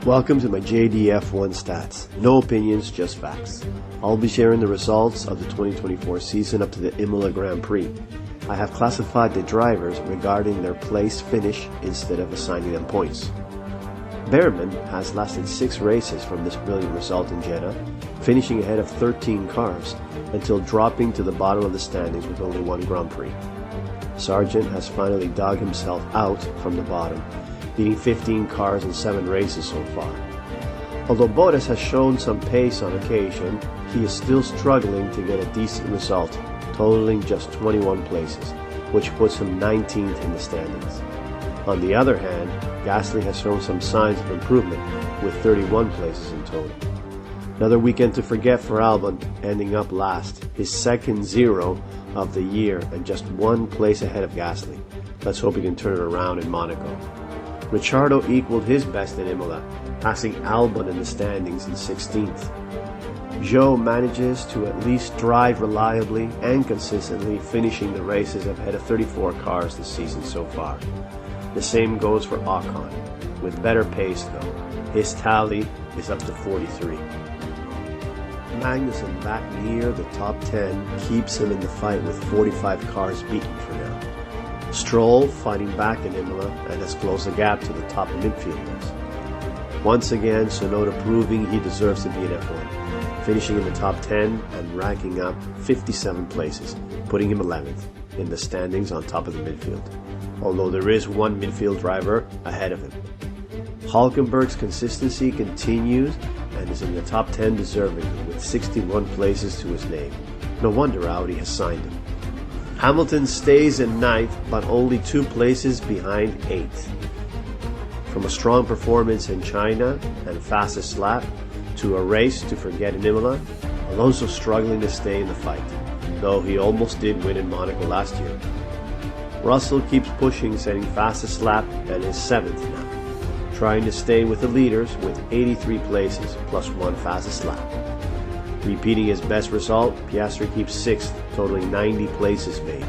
Welcome to my JDF1 stats. No opinions, just facts. I'll be sharing the results of the 2024 season up to the Imola Grand Prix. I have classified the drivers regarding their place finish instead of assigning them points. Behrman has lasted 6 races from this brilliant result in Jeddah, finishing ahead of 13 cars until dropping to the bottom of the standings with only 1 Grand Prix. Sargent has finally dug himself out from the bottom, beating 15 cars in 7 races so far. Although Bottas has shown some pace on occasion, he is still struggling to get a decent result, totaling just 21 places, which puts him 19th in the standings. On the other hand, Gasly has shown some signs of improvement, with 31 places in total. Another weekend to forget for Albon, ending up last, his second 0 of the year and just 1 place ahead of Gasly. Let's hope he can turn it around in Monaco. Ricciardo equaled his best in Imola, passing Albon in the standings in 16th. Zhou manages to at least drive reliably and consistently, finishing the races ahead of 34 cars this season so far. The same goes for Ocon, with better pace though. His tally is up to 43. Magnussen back near the top 10 keeps him in the fight with 45 cars beaten for now. Stroll fighting back in Imola and has closed the gap to the top midfielders. Once again, Tsunoda proving he deserves to be in F1, finishing in the top 10 and racking up 57 places, putting him 11th in the standings on top of the midfield, although there is one midfield driver ahead of him. Hülkenberg's consistency continues and is in the top 10 deservingly with 61 places to his name. No wonder Audi has signed him. Hamilton stays in 9th, but only 2 places behind 8th. From a strong performance in China and fastest lap to a race to forget in Imola, Alonso struggling to stay in the fight, though he almost did win in Monaco last year. Russell keeps pushing, setting fastest lap and is 7th now, trying to stay with the leaders with 83 places plus 1 fastest lap. Repeating his best result, Piastri keeps 6th, totaling 90 places made.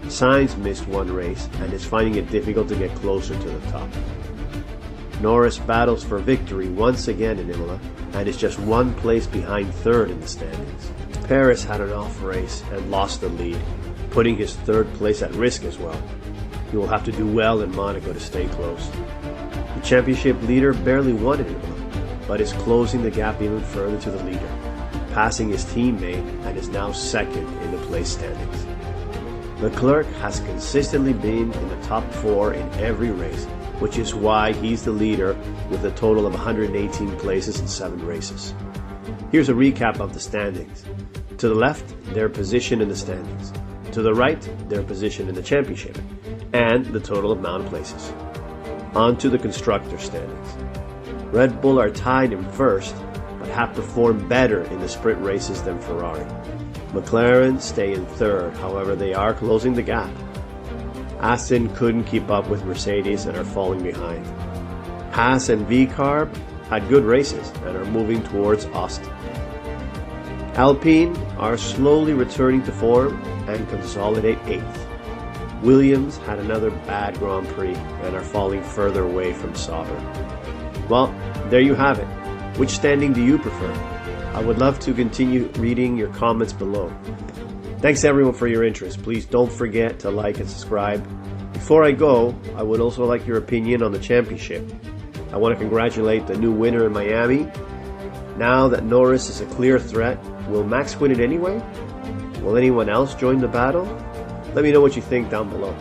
Sainz missed 1 race and is finding it difficult to get closer to the top. Norris battles for victory once again in Imola and is just 1 place behind 3rd in the standings. Perez had an off race and lost the lead, putting his 3rd place at risk as well. He will have to do well in Monaco to stay close. The championship leader barely won in Imola, but is closing the gap even further to the leader, passing his teammate and is now 2nd in the place standings. Leclerc has consistently been in the top 4 in every race, which is why he's the leader with a total of 118 places in 7 races. Here's a recap of the standings. To the left, their position in the standings. To the right, their position in the championship, and the total amount of places. On to the constructor standings. Red Bull are tied in 1st, but have performed better in the sprint races than Ferrari. McLaren stay in 3rd, however they are closing the gap. Aston couldn't keep up with Mercedes and are falling behind. Haas and VCarb had good races and are moving towards Austin. Alpine are slowly returning to form and consolidate 8th. Williams had another bad Grand Prix and are falling further away from Sauber. Well, there you have it. Which standing do you prefer? I would love to continue reading your comments below. Thanks everyone for your interest. Please don't forget to like and subscribe. Before I go, I would also like your opinion on the championship. I want to congratulate the new winner in Miami. Now that Norris is a clear threat, will Max win it anyway? Will anyone else join the battle? Let me know what you think down below.